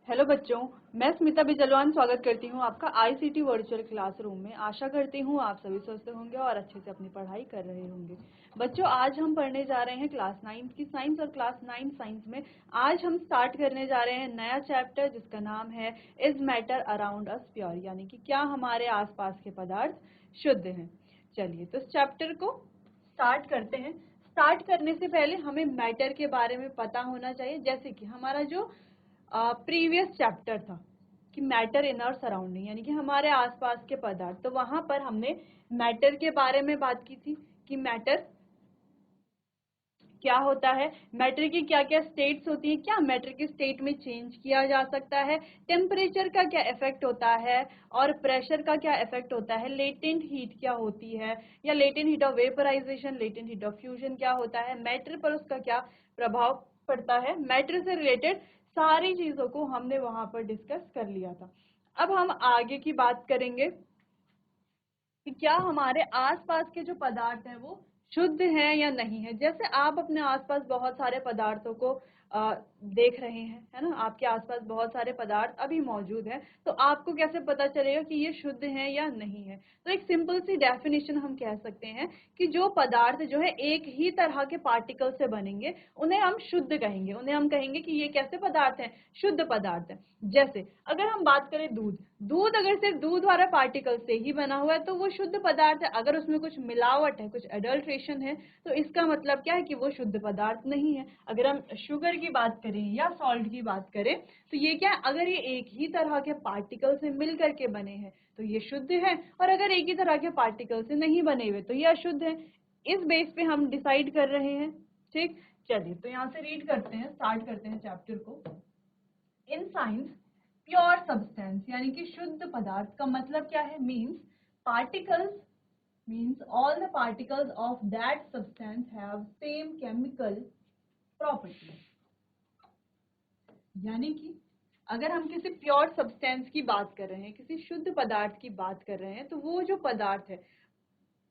Hello बच्चों, मैं स्मिता बिजलवान स्वागत करती हूँ आपका आईसीटी वर्चुअल क्लासरूम में। आशा करती हूँ आप सभी स्वस्थ होंगे और अच्छे से अपनी पढ़ाई कर रहे होंगे। बच्चों, आज हम पढ़ने जा रहे हैं क्लास 9 की साइंस और क्लास 9 साइंस में आज हम स्टार्ट करने जा रहे हैं नया चैप्टर जिसका नाम है is matter around us pure, यानी कि क्या हमारे आसपास के पदार्थ शुद्ध हैं। चलिए तो इस चैप्टर को स्टार्ट करते हैं। स्टार्ट करने से पहले हमें मैटर के बारे में पता होना चाहिए, जैसे कि हमारा जो प्रीवियस चैप्टर था कि मैटर इन आवर सराउंडिंग, यानी कि हमारे आसपास के पदार्थ, तो वहां पर हमने मैटर के बारे में बात की थी कि मैटर क्या होता है, मैटर की क्या क्या स्टेट्स होती हैं, क्या मैटर की स्टेट में चेंज किया जा सकता है, टेम्परेचर का क्या इफेक्ट होता है और प्रेशर का क्या इफेक्ट होता है, लेटेंट हीट क्या होती है या latent heat of vaporization, latent heat of fusion क्या होता है, मैटर पर उसका क्या प्रभाव पड़ता है। मैटर से रिलेटेड सारी चीजों को हमने वहां पर डिस्कस कर लिया था। अब हम आगे की बात करेंगे कि क्या हमारे आसपास के जो पदार्थ हैं वो शुद्ध हैं या नहीं है। जैसे आप अपने आसपास बहुत सारे पदार्थों को देख रहे हैं, है ना, आपके आसपास बहुत सारे पदार्थ अभी मौजूद हैं, तो आपको कैसे पता चलेगा कि ये शुद्ध है या नहीं है। तो एक सिंपल सी डेफिनेशन हम कह सकते हैं कि जो पदार्थ जो है एक ही तरह के पार्टिकल से बनेंगे उन्हें हम शुद्ध कहेंगे, उन्हें हम कहेंगे कि ये कैसे पदार्थ हैं, शुद्ध पदार्थ है। जैसे अगर हम बात करें दूध, दूध अगर सिर्फ दूध वाले पार्टिकल से ही बना हुआ है तो वो शुद्ध पदार्थ है। अगर उसमें कुछ मिलावट है, कुछ एडल्ट्रेशन है, तो इसका मतलब क्या है कि वो शुद्ध पदार्थ नहीं है। अगर हम शुगर की बात करें या सॉल्ट की बात करें तो ये क्या है, अगर ये एक ही तरह के पार्टिकल से मिल करके बने हैं तो ये शुद्ध है, और अगर एक ही तरह के पार्टिकल से नहीं बने हुए तो ये अशुद्ध है। इस बेस पे हम डिसाइड कर रहे हैं। ठीक, चलिए तो यहाँ से रीड करते हैं, स्टार्ट करते हैं चैप्टर को। इन साइंस प्योर सब्सटेंस यानी कि शुद्ध पदार्थ का मतलब क्या है, means particles, means all the particles of that substance have same chemical properties. यानी कि अगर हम किसी प्योर सब्सटेंस की बात कर रहे हैं, किसी शुद्ध पदार्थ की बात कर रहे हैं, तो वो जो पदार्थ है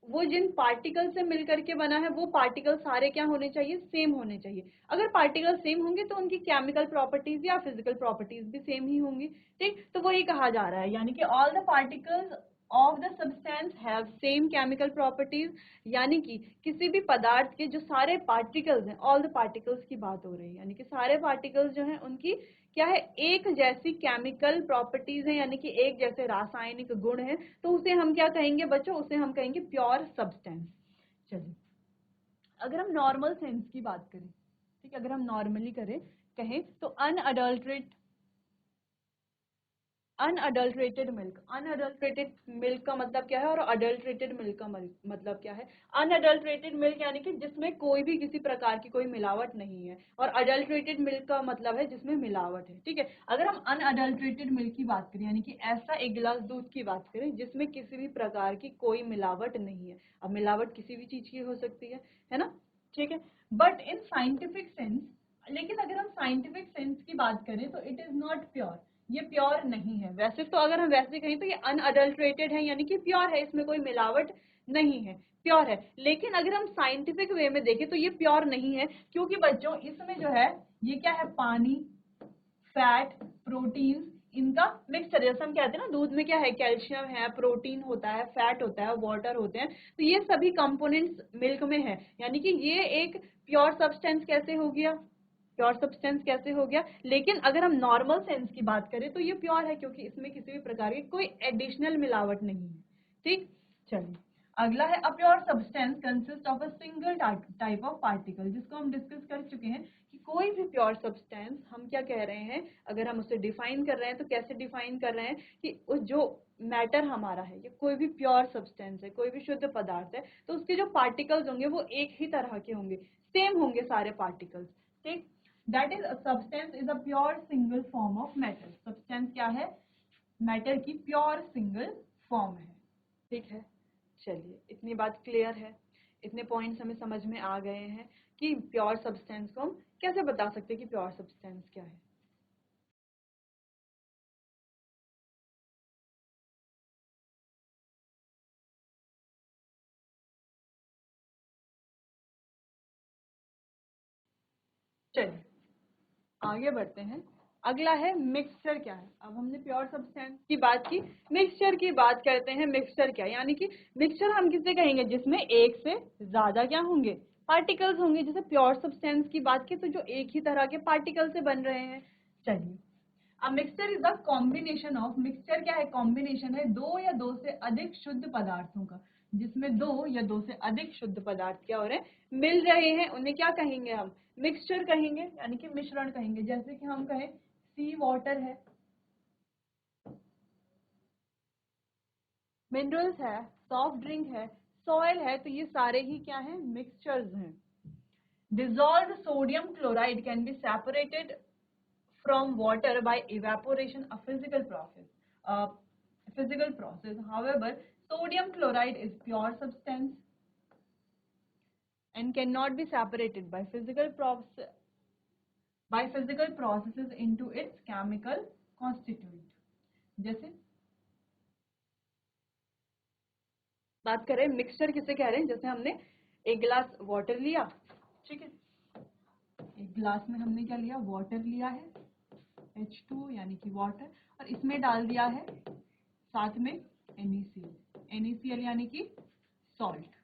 वो जिन पार्टिकल से मिलकर के बना है वो पार्टिकल सारे क्या होने चाहिए, सेम होने चाहिए। अगर पार्टिकल सेम होंगे तो उनकी केमिकल प्रॉपर्टीज या फिजिकल प्रॉपर्टीज भी सेम ही होंगी। ठीक, तो वही कहा जा रहा है, यानी कि all the particles of the substance have same chemical properties, यानी कि किसी भी पदार्थ के जो सारे पार्टिकल्स हैं, ऑल द पार्टिकल्स की बात हो रही है, यानी कि सारे पार्टिकल्स जो हैं उनकी क्या है, एक जैसी केमिकल प्रॉपर्टीज है, यानी कि एक जैसे रासायनिक गुण है, तो उसे हम क्या कहेंगे बच्चों, उसे हम कहेंगे प्योर सब्सटेंस। चलिए अगर हम नॉर्मल सेंस की बात करें, ठीक है, अगर हम नॉर्मली कहें तो अनअडल्ट्रेटेड मिल्क, अनअडल्ट्रेटेड मिल्क का मतलब क्या है और अडल्ट्रेटेड मिल्क का मतलब क्या है। अनअडल्ट्रेटेड मिल्क यानी कि जिसमें कोई भी किसी प्रकार की कोई मिलावट नहीं है, और अडल्ट्रेटेड मिल्क का मतलब है जिसमें मिलावट है। ठीक है, अगर हम अनअडल्ट्रेटेड मिल्क की बात करें, यानी कि ऐसा एक गिलास दूध की बात करें जिसमें किसी भी प्रकार की कोई मिलावट नहीं है। अब मिलावट किसी भी चीज की हो सकती है ना, ठीक है, बट इन साइंटिफिक सेंस, लेकिन अगर हम साइंटिफिक सेंस की बात करें तो इट इज नॉट प्योर, ये प्योर नहीं है। वैसे तो अगर हम वैसे कहें तो ये अनअडल्ट्रेटेड है, यानी कि प्योर है, इसमें कोई मिलावट नहीं है, प्योर है। लेकिन अगर हम साइंटिफिक वे में देखें तो ये प्योर नहीं है, क्योंकि बच्चों इसमें जो है ये क्या है, पानी, फैट, प्रोटीन, इनका मिक्सचर। जैसे हम कहते हैं ना दूध में क्या है, कैल्शियम है, प्रोटीन होता है, फैट होता है, वाटर होते हैं, तो ये सभी कंपोनेंट्स मिल्क में है। यानी कि ये एक प्योर सब्सटेंस कैसे हो गया, प्योर सब्सटेंस कैसे हो गया। लेकिन अगर हम नॉर्मल सेंस की बात करें तो ये प्योर है, क्योंकि इसमें किसी भी प्रकार की कोई एडिशनल मिलावट नहीं है। ठीक, चलिए अगला है, a pure substance consist of a single type of particle, जिसको हम डिस्कस कर चुके हैं कि कोई भी प्योर सब्सटेंस हम क्या कह रहे हैं, अगर हम उसे डिफाइन कर रहे हैं तो कैसे डिफाइन कर रहे हैं कि उस जो मैटर हमारा है, ये कोई भी प्योर सब्सटेंस है, कोई भी शुद्ध पदार्थ है, तो उसके जो पार्टिकल्स होंगे वो एक ही तरह के होंगे, सेम होंगे सारे पार्टिकल्स। ठीक, that is substance is a pure single form of matter. Substance क्या है, मैटर की प्योर सिंगल फॉर्म है। ठीक है, चलिए इतनी बात क्लियर है, इतने पॉइंट्स हमें समझ में आ गए हैं कि प्योर सब्सटेंस को हम कैसे बता सकते हैं कि प्योर सब्सटेंस क्या है। चलिए आगे बढ़ते हैं। अगला है मिक्सचर क्या है। अब हमने प्योर सब्सटेंस की बात की, मिक्सचर की बात करते हैं। मिक्सचर क्या, यानी कि मिक्सचर हम किसे कहेंगे जिसमें एक से ज्यादा क्या होंगे, पार्टिकल्स होंगे। जैसे प्योर सब्सटेंस की बात की तो जो एक ही तरह के पार्टिकल से बन रहे हैं। चलिए, अब mixture is the combination of, mixture क्या है, कॉम्बिनेशन है दो या दो से अधिक शुद्ध पदार्थों का, जिसमें दो या दो से अधिक शुद्ध पदार्थ क्या हो रहे हैं, मिल रहे हैं, उन्हें क्या कहेंगे हम, मिक्सचर कहेंगे, यानी कि मिश्रण कहेंगे। जैसे कि हम कहें सी वाटर है, मिनरल्स है, सॉफ्ट ड्रिंक है, सॉइल है, तो ये सारे ही क्या हैं, मिक्सचर्स हैं। Dissolved sodium chloride can be separated from water by evaporation, a physical process. A physical process. However, sodium chloride is pure substance and cannot be separated by physical processes into its chemical constituent. जैसे बात करें mixture किसे कह रहे हैं, जैसे हमने एक गिलास वाटर लिया, ठीक है, एक गिलास में हमने क्या लिया, वाटर लिया है, H2 यानी कि वाटर, और इसमें डाल दिया है साथ में NaCl, NaCl यानी कि सॉल्ट,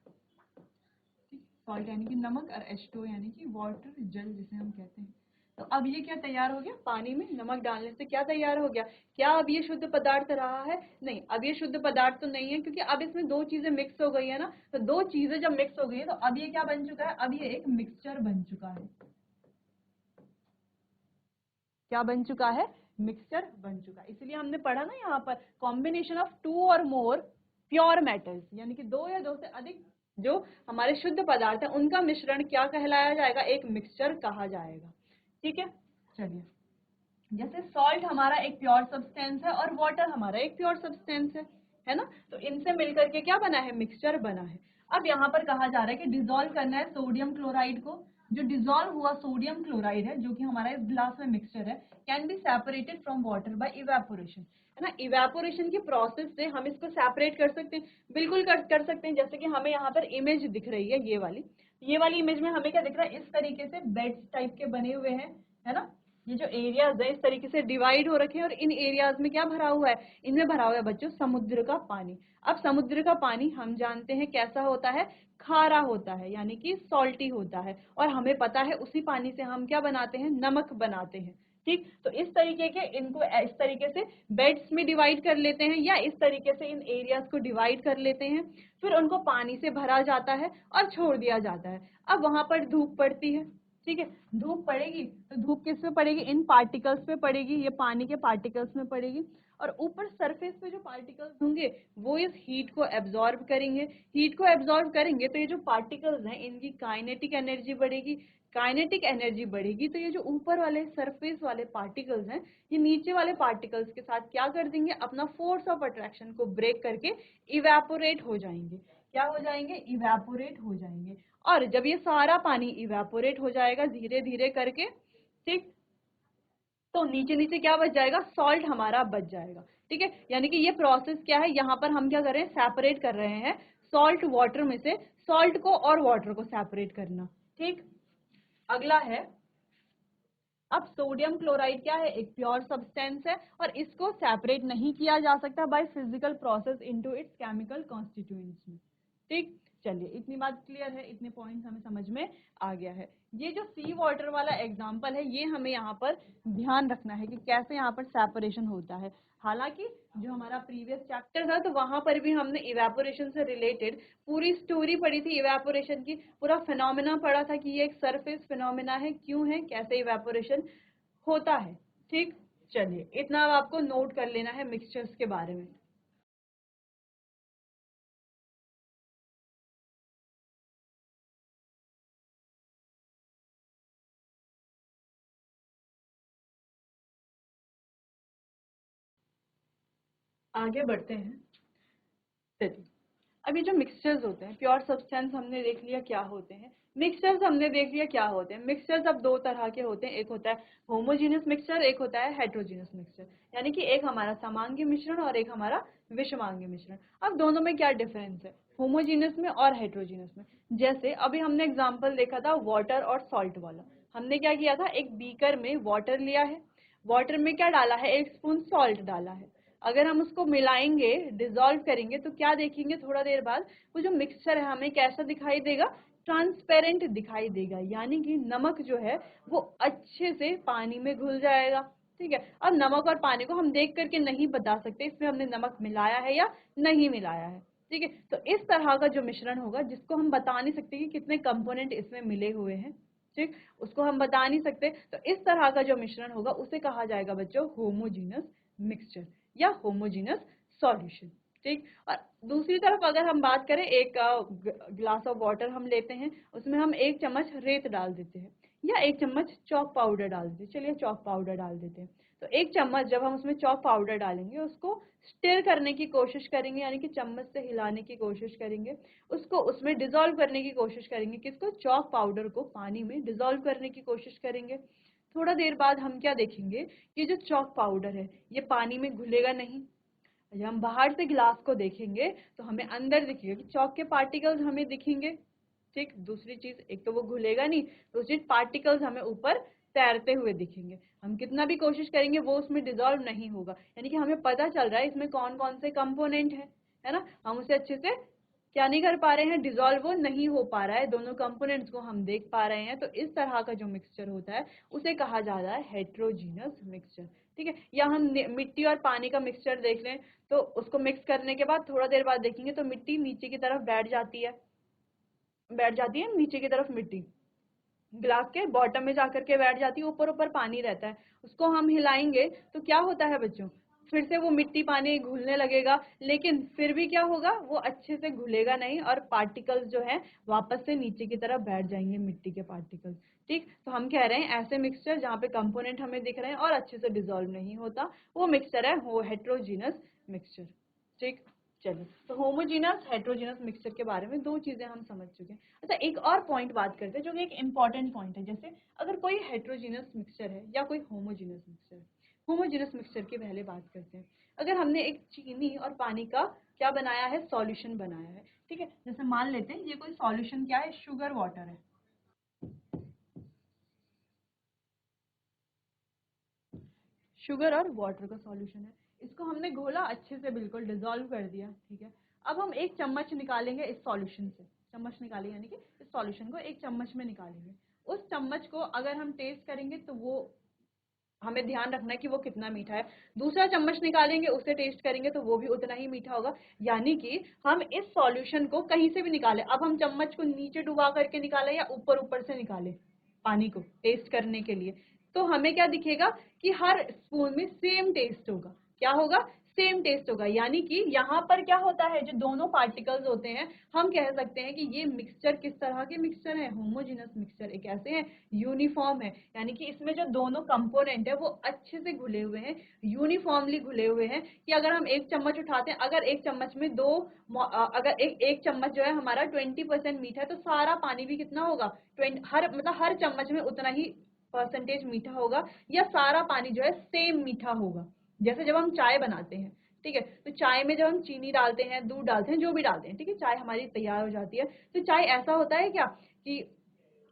सॉल्ट यानी कि नमक, और H2 यानी कि वाटर, जल जिसे हम कहते हैं। तो अब ये क्या तैयार हो गया, पानी में नमक डालने से क्या तैयार हो गया, क्या अब ये शुद्ध पदार्थ रहा है, नहीं, अब ये शुद्ध पदार्थ तो नहीं है, क्योंकि अब इसमें दो चीजें मिक्स हो गई है ना। तो दो चीजें जब मिक्स हो गई है तो अब ये क्या बन चुका है, अब ये एक मिक्सचर बन चुका है। क्या बन चुका है, मिक्सचर बन चुका है। इसलिए हमने पढ़ा ना यहाँ पर, कॉम्बिनेशन ऑफ टू और मोर प्योर मेटल्स, यानी कि दो या दो से अधिक जो हमारे शुद्ध पदार्थ है उनका मिश्रण क्या कहलाया जाएगा, एक मिक्सचर कहा जाएगा। ठीक है, चलिए, जैसे सॉल्ट हमारा एक प्योर सब्सटेंस है और वाटर हमारा एक प्योर सब्सटेंस है ना, तो इनसे मिलकर के क्या बना है, मिक्सचर बना है। अब यहाँ पर कहा जा रहा है कि डिसॉल्व करना है सोडियम क्लोराइड को। जो डिसॉल्व हुआ सोडियम क्लोराइड है, जो कि हमारा इस ग्लास में मिक्सचर है, can be separated from water bye evaporation, है ना। इवेपोरेशन की प्रोसेस से हम इसको सेपरेट कर सकते हैं, बिल्कुल कर सकते हैं। जैसे कि हमें यहाँ पर इमेज दिख रही है, ये वाली इमेज में हमें क्या दिख रहा है, इस तरीके से बेड्स टाइप के बने हुए हैं, है ना। ये जो एरियाज है इस तरीके से डिवाइड हो रखे हैं, और इन एरियाज में क्या भरा हुआ है, इनमें भरा हुआ है बच्चों समुद्र का पानी। अब समुद्र का पानी हम जानते हैं कैसा होता है, खारा होता है, यानी कि सॉल्टी होता है, और हमें पता है उसी पानी से हम क्या बनाते हैं, नमक बनाते हैं। ठीक, तो इस तरीके के इनको इस तरीके से बेड्स में डिवाइड कर लेते हैं, या इस तरीके से इन एरियाज को डिवाइड कर लेते हैं, फिर उनको पानी से भरा जाता है और छोड़ दिया जाता है। अब वहां पर धूप पड़ती है, ठीक है, धूप पड़ेगी तो धूप किस पे पड़ेगी, इन पार्टिकल्स पे पड़ेगी, ये पानी के पार्टिकल्स में पड़ेगी, और ऊपर सरफेस पे जो पार्टिकल्स होंगे वो इस हीट को एब्जॉर्ब करेंगे। हीट को एब्जॉर्ब करेंगे तो ये जो पार्टिकल्स हैं इनकी काइनेटिक एनर्जी बढ़ेगी, काइनेटिक एनर्जी बढ़ेगी तो ये जो ऊपर वाले सरफेस वाले पार्टिकल्स हैं ये नीचे वाले पार्टिकल्स के साथ क्या कर देंगे, अपना फोर्स ऑफ अट्रैक्शन को ब्रेक करके इवेपोरेट हो जाएंगे। क्या हो जाएंगे, इवेपोरेट हो जाएंगे। और जब ये सारा पानी इवेपोरेट हो जाएगा धीरे धीरे करके, ठीक, तो नीचे नीचे क्या बच जाएगा, सॉल्ट हमारा बच जाएगा। ठीक है, यानी कि ये प्रोसेस क्या है, यहाँ पर हम क्या कर रहे हैं, सेपरेट कर रहे हैं सॉल्ट वाटर में से, सॉल्ट को और वाटर को सेपरेट करना। ठीक, अगला है, अब सोडियम क्लोराइड क्या है, एक प्योर सब्सटेंस है, और इसको सेपरेट नहीं किया जा सकता by physical process into its chemical constituents में। ठीक, चलिए, इतनी बात क्लियर है, इतने पॉइंट्स हमें समझ में आ गया है। ये जो सी वाटर वाला एग्जांपल है ये हमें यहाँ पर ध्यान रखना है कि कैसे यहाँ पर सेपरेशन होता है। हालांकि जो हमारा प्रीवियस चैप्टर था तो वहां पर भी हमने इवेपोरेशन से रिलेटेड पूरी स्टोरी पढ़ी थी, इवेपोरेशन की पूरा फिनोमेना पढ़ा था कि ये एक सरफेस फिनोमेना है, क्यों है, कैसे इवेपोरेशन होता है। ठीक, चलिए, इतना अब आपको नोट कर लेना है मिक्सचर्स के बारे में। आगे बढ़ते हैं, चलिए। अब ये जो मिक्सचर्स होते हैं, प्योर सब्सटेंस हमने देख लिया क्या होते हैं, मिक्सचर्स हमने देख लिया क्या होते हैं। मिक्सचर्स अब दो तरह के होते हैं, एक होता है होमोजीनियस मिक्सचर, एक होता है हेट्रोजीनियस मिक्सचर, यानी कि एक हमारा समांगी मिश्रण और एक हमारा विषमांगी मिश्रण। अब दोनों में क्या डिफरेंस है, होमोजीनियस में और हेट्रोजीनियस में। जैसे अभी हमने एग्जाम्पल देखा था वाटर और सॉल्ट वाला, हमने क्या किया था, एक बीकर में वाटर लिया है, वाटर में क्या डाला है, 1 स्पून सॉल्ट डाला है। अगर हम उसको मिलाएंगे, डिसॉल्व करेंगे, तो क्या देखेंगे थोड़ा देर बाद, वो जो मिक्सचर है हमें कैसा दिखाई देगा, ट्रांसपेरेंट दिखाई देगा, यानी कि नमक जो है वो अच्छे से पानी में घुल जाएगा। ठीक है, अब नमक और पानी को हम देख करके नहीं बता सकते इसमें हमने नमक मिलाया है या नहीं मिलाया है। ठीक है, तो इस तरह का जो मिश्रण होगा, जिसको हम बता नहीं सकते कि कितने कंपोनेंट इसमें मिले हुए हैं, ठीक, उसको हम बता नहीं सकते, तो इस तरह का जो मिश्रण होगा उसे कहा जाएगा बच्चों होमोजीनस मिक्सचर या होमोजीनस सॉल्यूशन। ठीक, और दूसरी तरफ अगर हम बात करें, एक ग्लास ऑफ वाटर हम लेते हैं, उसमें हम 1 चम्मच रेत डाल देते हैं या 1 चम्मच चॉक पाउडर डाल देते हैं। चलिए चॉक पाउडर डाल देते हैं। तो 1 चम्मच जब हम उसमें चॉक पाउडर डालेंगे, उसको स्टिर करने की कोशिश करेंगे, यानी कि चम्मच से हिलाने की कोशिश करेंगे, उसको उसमें डिसॉल्व करने की कोशिश करेंगे। किसको, चॉक पाउडर को पानी में डिसॉल्व करने की कोशिश करेंगे। थोड़ा देर बाद हम क्या देखेंगे, ये जो चॉक पाउडर है ये पानी में घुलेगा नहीं। जब हम बाहर से गिलास को देखेंगे तो हमें अंदर दिखेगा कि चॉक के पार्टिकल्स हमें दिखेंगे। ठीक, दूसरी चीज, एक तो वो घुलेगा नहीं, दूसरी पार्टिकल्स हमें ऊपर तैरते हुए दिखेंगे। हम कितना भी कोशिश करेंगे वो उसमें डिसॉल्व नहीं होगा, यानी कि हमें पता चल रहा है इसमें कौन कौन से कंपोनेंट है ना, हम उसे अच्छे से क्या नहीं कर पा रहे हैं, डिसॉल्व वो नहीं हो पा रहा है, दोनों कंपोनेंट्स को हम देख पा रहे हैं। तो इस तरह का जो मिक्सचर होता है उसे कहा जाता है हेट्रोजीनस मिक्सचर। ठीक है, या हम मिट्टी और पानी का मिक्सचर देख लें, तो उसको मिक्स करने के बाद थोड़ा देर बाद देखेंगे तो मिट्टी नीचे की तरफ बैठ जाती है नीचे की तरफ मिट्टी, ग्लास के बॉटम में जाकर के बैठ जाती है, ऊपर ऊपर पानी रहता है। उसको हम हिलाएंगे तो क्या होता है बच्चों, फिर से वो मिट्टी पानी घुलने लगेगा, लेकिन फिर भी क्या होगा, वो अच्छे से घुलेगा नहीं और पार्टिकल्स जो है वापस से नीचे की तरफ बैठ जाएंगे, मिट्टी के पार्टिकल्स। ठीक, तो हम कह रहे हैं ऐसे मिक्सचर जहाँ पे कंपोनेंट हमें दिख रहे हैं और अच्छे से डिसॉल्व नहीं होता, वो मिक्सचर है वो हेट्रोजीनस मिक्सचर। ठीक, चलिए, तो होमोजीनस हेट्रोजीनस मिक्सचर के बारे में 2 चीजें हम समझ चुके हैं। अच्छा, एक और पॉइंट बात करते हैं जो कि एक इम्पॉर्टेंट पॉइंट है, जैसे अगर कोई हेट्रोजीनस मिक्सचर है या कोई होमोजीनस मिक्सचर है। होमोजीनस मिक्सचर की पहले बात करते हैं। अगर हमने एक चीनी और पानी का क्या बनाया है, सॉल्यूशन बनाया है। ठीक है, जैसे मान लेते हैं ये कोई सॉल्यूशन क्या है, शुगर वाटर है। शुगर और वाटर का सॉल्यूशन है, इसको हमने घोला अच्छे से, बिल्कुल डिसॉल्व कर दिया। ठीक है, अब हम 1 चम्मच निकालेंगे इस सॉल्यूशन से, चम्मच निकालेंगे यानी कि इस सॉल्यूशन को 1 चम्मच में निकालेंगे। उस चम्मच को अगर हम टेस्ट करेंगे तो वो हमें ध्यान रखना है कि वो कितना मीठा है। दूसरा चम्मच निकालेंगे, उसे टेस्ट करेंगे तो वो भी उतना ही मीठा होगा। यानी कि हम इस सॉल्यूशन को कहीं से भी निकालें, अब हम चम्मच को नीचे डुबा करके निकालें या ऊपर ऊपर से निकालें पानी को टेस्ट करने के लिए, तो हमें क्या दिखेगा कि हर स्पून में सेम टेस्ट होगा। क्या होगा, सेम टेस्ट होगा। यानी कि यहाँ पर क्या होता है, जो दोनों पार्टिकल्स होते हैं, हम कह सकते हैं कि ये मिक्सचर किस तरह के मिक्सचर है, होमोजेनस मिक्सचर। एक ऐसे हैं, यूनिफॉर्म है, यानी कि इसमें जो दोनों कंपोनेंट है वो अच्छे से घुले हुए हैं, यूनिफॉर्मली घुले हुए हैं, कि अगर हम 1 चम्मच उठाते हैं, अगर 1 चम्मच में अगर एक चम्मच जो है हमारा 20% मीठा है, तो सारा पानी भी कितना होगा, 20, हर चम्मच में उतना ही परसेंटेज मीठा होगा, या सारा पानी जो है सेम मीठा होगा। जैसे जब हम चाय बनाते हैं, ठीक है, तो चाय में जब हम चीनी डालते हैं, दूध डालते हैं, जो भी डालते हैं, ठीक है, चाय हमारी तैयार हो जाती है। तो चाय ऐसा होता है क्या कि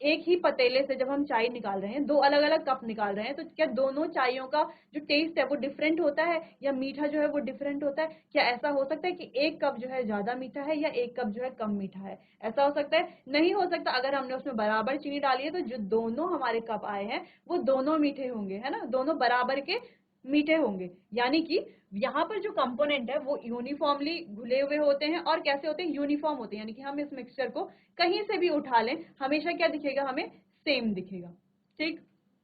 एक ही पतीले से जब हम चाय निकाल रहे हैं, 2 अलग अलग कप निकाल रहे हैं, तो क्या दोनों चायों का जो टेस्ट है वो डिफरेंट होता है, या मीठा जो है वो डिफरेंट होता है? क्या ऐसा हो सकता है कि 1 कप जो है ज्यादा मीठा है या 1 कप जो है कम मीठा है? ऐसा हो सकता है? नहीं हो सकता। अगर हमने उसमें बराबर चीनी डाली है तो जो दोनों हमारे कप आए हैं वो दोनों मीठे होंगे, है ना, दोनों बराबर के मीठे होंगे। यानी कि यहाँ पर जो कंपोनेंट है वो यूनिफॉर्मली घुले हुए होते हैं, और कैसे होते हैं, यूनिफॉर्म होते हैं। यानी कि हम इस मिक्सचर को कहीं से भी उठा लें, हमेशा क्या दिखेगा, हमें सेम दिखेगा। ठीक,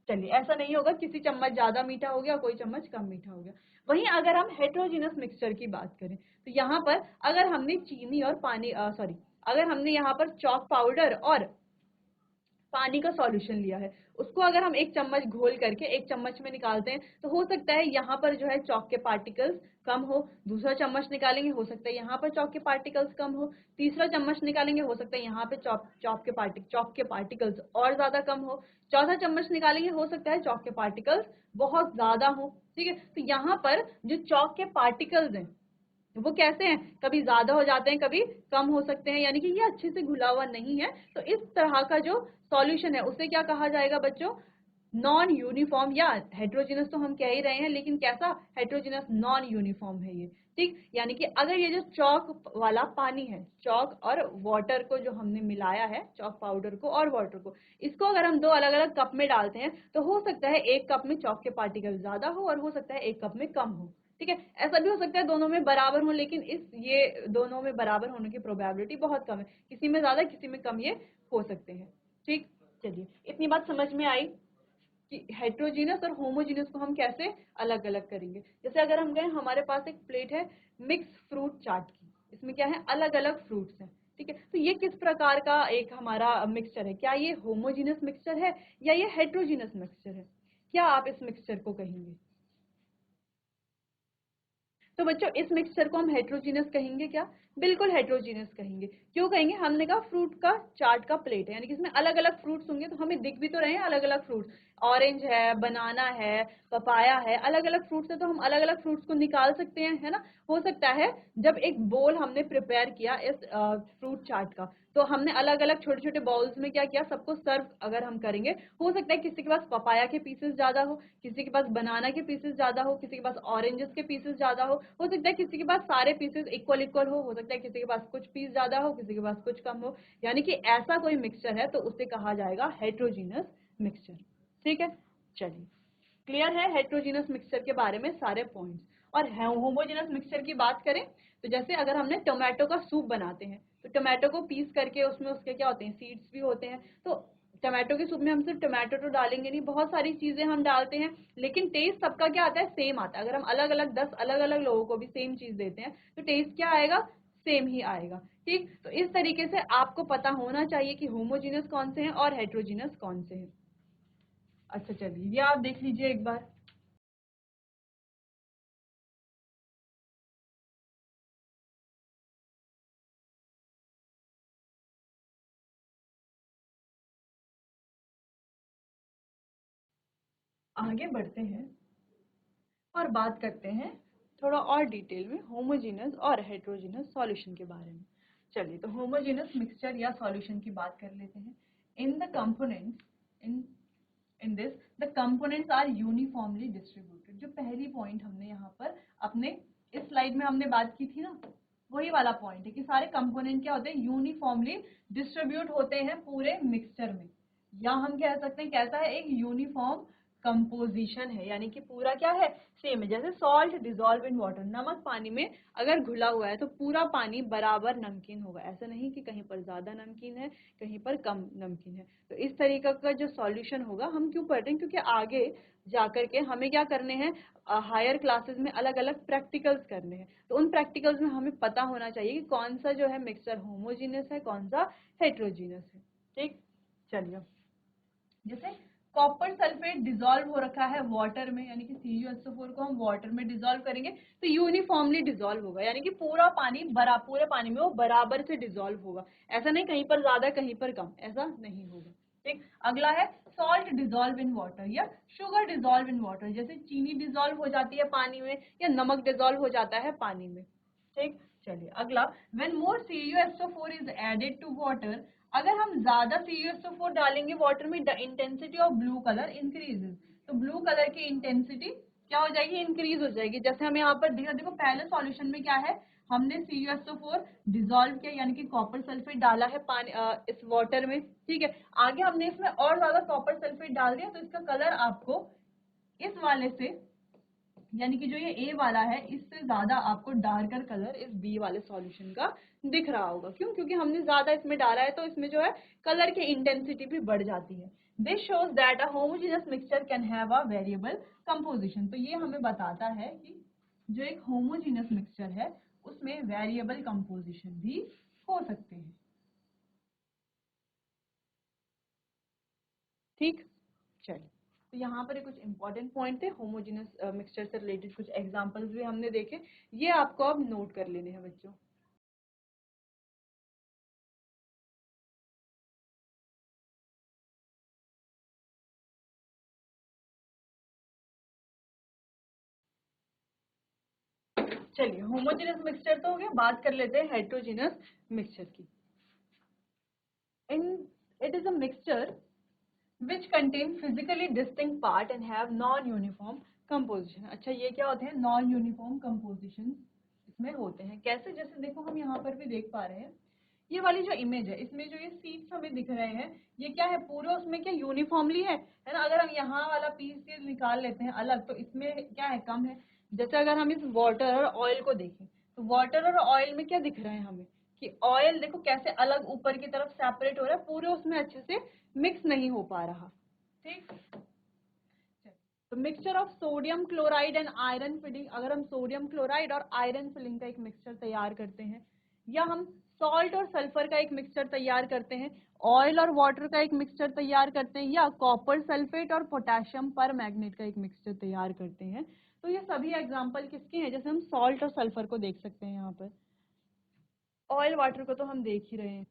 चलिए, ऐसा नहीं होगा किसी चम्मच ज्यादा मीठा हो गया, कोई चम्मच कम मीठा हो गया। वहीं अगर हम हेट्रोजीनस मिक्सचर की बात करें, तो यहाँ पर अगर हमने चीनी और पानी सॉरी अगर हमने यहाँ पर चॉक पाउडर और पानी का सॉल्यूशन लिया है, उसको अगर हम 1 चम्मच घोल करके 1 चम्मच में निकालते हैं, तो हो सकता है यहाँ पर जो है चॉक के पार्टिकल्स कम हो। दूसरा चम्मच निकालेंगे, हो सकता है यहाँ पर चॉक के पार्टिकल्स कम हो। तीसरा चम्मच निकालेंगे, हो सकता है यहाँ पे चॉक के पार्टिकल्स और ज्यादा कम हो। चौथा चम्मच निकालेंगे, हो सकता है चॉक के पार्टिकल्स बहुत ज्यादा हो। ठीक है, तो यहाँ पर जो चॉक के पार्टिकल्स हैं वो कैसे हैं, कभी ज्यादा हो जाते हैं, कभी कम हो सकते हैं, यानी कि ये अच्छे से घुला हुआ नहीं है। तो इस तरह का जो सॉल्यूशन है उसे क्या कहा जाएगा बच्चों, नॉन यूनिफॉर्म या हेट्रोजीनस तो हम कह ही रहे हैं, लेकिन कैसा हेट्रोजीनस, नॉन यूनिफॉर्म है ये, ठीक। यानी कि अगर ये जो चॉक वाला पानी है, चॉक और वाटर को जो हमने मिलाया है, चॉक पाउडर को और वाटर को, इसको अगर हम दो अलग अलग कप में डालते हैं तो हो सकता है एक कप में चॉक के पार्टिकल ज्यादा हो और हो सकता है एक कप में कम हो, ठीक है। ऐसा भी हो सकता है दोनों में बराबर हो, लेकिन ये दोनों में बराबर होने की प्रोबेबिलिटी बहुत कम है, किसी में ज्यादा किसी में कम ये हो सकते हैं, ठीक। चलिए, इतनी बात समझ में आई कि हेट्रोजीनस और होमोजीनस को हम कैसे अलग अलग करेंगे। जैसे अगर हम गए, हमारे पास एक प्लेट है मिक्स फ्रूट चाट की, इसमें क्या है, अलग अलग फ्रूट्स हैं, ठीक है। तो ये किस प्रकार का एक हमारा मिक्सचर है, क्या ये होमोजीनस मिक्सचर है या ये हेट्रोजीनस मिक्सचर है, क्या आप इस मिक्सचर को कहेंगे? तो बच्चों, इस मिक्सचर को हम हेट्रोजीनस कहेंगे क्या? बिल्कुल हेट्रोजीनस कहेंगे। क्यों कहेंगे? हमने कहा फ्रूट का चाट का प्लेट है, यानी कि इसमें अलग अलग फ्रूट्स होंगे, तो हमें दिख भी तो रहे हैं अलग अलग फ्रूट्स, ऑरेंज है, बनाना है, पपाया है, अलग अलग फ्रूट्स है, तो हम अलग अलग फ्रूट्स को निकाल सकते हैं, है ना। हो सकता है जब एक बोल हमने प्रिपेयर किया इस फ्रूट चाट का, तो हमने अलग अलग छोटे छोटे बाउल्स में क्या किया, सबको सर्व अगर हम करेंगे, हो सकता है किसी के पास पपाया के पीसेस ज्यादा हो, किसी के पास बनाना के पीसेस ज्यादा हो सकता है किसी के पास ज्यादा हो सकता है किसी के पास सारे पीसेस इक्वल इक्वल हो सकता है किसी के पास कुछ पीस ज्यादा हो, किसी के पास कुछ कम हो, यानी कि ऐसा कोई मिक्सचर है तो उसे कहा जाएगा हेट्रोजीनस मिक्सचर, ठीक है। चलिए, क्लियर है हेट्रोजीनस मिक्सचर के बारे में सारे पॉइंट्स। और होमोजेनस मिक्सचर की बात करें तो जैसे अगर हमने टोमेटो का सूप बनाते हैं, तो टोमेटो को पीस करके उसमें उसके क्या होते हैं, सीड्स भी होते हैं, तो टोमेटो के सूप में हम सिर्फ टोमेटो तो डालेंगे नहीं, बहुत सारी चीजें हम डालते हैं, लेकिन टेस्ट सबका क्या आता है, सेम आता है। अगर हम अलग अलग 10 अलग अलग लोगों को भी सेम चीज देते हैं तो टेस्ट क्या आएगा, सेम ही आएगा, ठीक। तो इस तरीके से आपको पता होना चाहिए कि होमोजीनस कौन से हैं और हेट्रोजीनस कौन से हैं। अच्छा, चलिए ये आप देख लीजिए एक बार। आगे बढ़ते हैं और बात करते हैं थोड़ा और डिटेल में होमोजेनस और हेट्रोजेनस सॉल्यूशन के बारे में। चलिए, तो होमोजेनस मिक्सचर या सॉल्यूशन की बात कर लेते हैं। In the components in in this the components are uniformly distributed. जो पहली पॉइंट हमने यहाँ पर अपने इस स्लाइड में हमने बात की थी ना, वही वाला पॉइंट है कि सारे कंपोनेंट क्या होते हैं, यूनिफॉर्मली डिस्ट्रीब्यूट होते हैं पूरे मिक्सचर में, या हम कह सकते हैं कैसा है, एक यूनिफॉर्म कंपोजिशन है, यानी कि पूरा क्या है, सेम है। जैसे सॉल्ट डिजोल्व इन वाटर, नमक पानी में अगर घुला हुआ है तो पूरा पानी बराबर नमकीन होगा, ऐसा नहीं कि कहीं पर ज्यादा नमकीन है कहीं पर कम नमकीन है। तो इस तरीके का जो सॉल्यूशन होगा, हम क्यों पढ़ रहे हैं, क्योंकि आगे जाकर के हमें क्या करने हैं, हायर क्लासेस में अलग अलग प्रैक्टिकल्स करने हैं, तो उन प्रैक्टिकल्स में हमें पता होना चाहिए कि कौन सा जो है मिक्सचर होमोजीनियस है, कौन सा हेट्रोजीनियस है, ठीक। चलिए, जैसे कॉपर सल्फेट डिजोल्व हो रखा है वाटर में, यानी कि CuSO4 को हम वाटर में डिजोल्व करेंगे तो यूनिफॉर्मली डिजोल्व होगा, यानी कि पूरा पानी पूरे पानी में वो बराबर से डिजोल्व होगा, ऐसा नहीं कहीं पर ज्यादा कहीं पर कम, ऐसा नहीं होगा, ठीक। अगला है सॉल्ट डिजोल्व इन वाटर या शुगर डिजोल्व इन वाटर, जैसे चीनी डिजोल्व हो जाती है पानी में या नमक डिजोल्व हो जाता है पानी में, ठीक। चलिए, अगला, when more CuSO4 is added to water, अगर हम ज्यादा CuSO4 डालेंगे वाटर में, the intensity of blue colour increases, तो ब्लू कलर की इंटेंसिटी क्या हो जाएगी, इंक्रीज हो जाएगी। जैसे हमें यहाँ पर देखो देखो पहले सॉल्यूशन में क्या है, हमने CuSO4 डिजोल्व किया, यानी कि कॉपर सल्फेट डाला है पानी इस वाटर में, ठीक है। आगे हमने इसमें और ज्यादा कॉपर सल्फेट डाल दिया, तो इसका कलर आपको इस वाले से, यानी कि जो ये ए वाला है, इससे ज्यादा आपको डार्कर कलर इस बी वाले सॉल्यूशन का दिख रहा होगा। क्यों? क्योंकि हमने ज्यादा इसमें डाला है, तो इसमें जो है कलर की इंटेंसिटी भी बढ़ जाती है। This shows that a homogeneous mixture can have a variable composition, तो ये हमें बताता है कि जो एक होमोजेनियस मिक्सचर है उसमें वेरिएबल कंपोजिशन भी हो सकते हैं, ठीक। चलिए, तो यहाँ पर कुछ इंपॉर्टेंट पॉइंट थे होमोजेनस मिक्सचर से रिलेटेड, कुछ एग्जांपल्स भी हमने देखे, ये आपको अब नोट कर लेने हैं बच्चों। चलिए, होमोजेनस मिक्सचर तो हो गया, बात कर लेते हैं हेट्रोजेनस मिक्सचर की। In it is a mixture which contain physically distinct part and have non uniform composition. अच्छा, ये क्या होते हैं? नॉन यूनिफॉर्म कंपोजिशन इसमें होते हैं। कैसे? जैसे देखो हम यहाँ पर भी देख पा रहे हैं, ये वाली जो इमेज है इसमें जो ये सीड्स हमें दिख रहे हैं, ये क्या है? पूरे उसमें क्या यूनिफॉर्मली है ना? अगर हम यहाँ वाला पीस ये निकाल लेते हैं अलग, तो इसमें क्या है? कम है। जैसे अगर हम इस वाटर और ऑयल को देखें, तो वाटर और ऑयल में क्या दिख रहा है हमें? कि ऑयल देखो कैसे अलग ऊपर की तरफ सेपरेट हो रहा है, पूरे उसमें अच्छे से मिक्स नहीं हो पा रहा। ठीक, तो mixture of sodium chloride and iron filling, अगर हम सोडियम क्लोराइड और आयरन फिलिंग का एक मिक्सचर तैयार करते हैं, या हम सॉल्ट और सल्फर का एक मिक्सचर तैयार करते हैं, ऑयल और वाटर का एक मिक्सचर तैयार करते हैं, या कॉपर सल्फेट और पोटेशियम पर मैग्नेट का एक मिक्सचर तैयार करते हैं, तो ये सभी एग्जाम्पल किसके हैं? जैसे हम सॉल्ट और सल्फर को देख सकते हैं यहाँ पर, ऑयल वाटर को तो हम देख ही रहे हैं।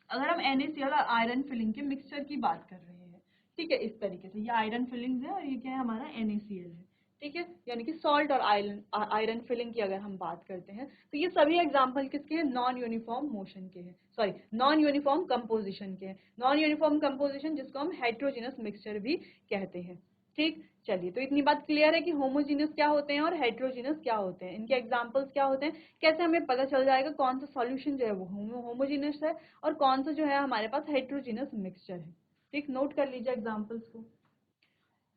अगर हम NaCl और आयरन फिलिंग के मिक्सचर की बात कर रहे हैं, ठीक है, इस तरीके से ये आयरन फिलिंग है और ये क्या है? हमारा NaCl है। ठीक है, यानी कि सॉल्ट और आयरन फिलिंग की अगर हम बात करते हैं, तो ये सभी एग्जांपल किसके हैं? नॉन यूनिफॉर्म मोशन के हैं, सॉरी नॉन यूनिफॉर्म कंपोजिशन के हैं। नॉन यूनिफॉर्म कंपोजिशन जिसको हम हेट्रोजीनस मिक्सचर भी कहते हैं। ठीक, चलिए, तो इतनी बात क्लियर है कि होमोजीनियस क्या होते हैं और हेट्रोजीनस क्या होते हैं, इनके एग्जांपल्स क्या होते हैं, कैसे हमें पता चल जाएगा कौन सा सॉल्यूशन जो है वो होमोजीनियस है और कौन सा जो है हमारे पास हेट्रोजीनस मिक्सचर है। ठीक, नोट कर लीजिए एग्जांपल्स को।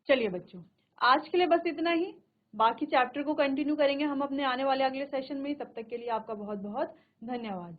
चलिए बच्चों, आज के लिए बस इतना ही। बाकी चैप्टर को कंटिन्यू करेंगे हम अपने आने वाले अगले सेशन में। तब तक के लिए आपका बहुत बहुत धन्यवाद।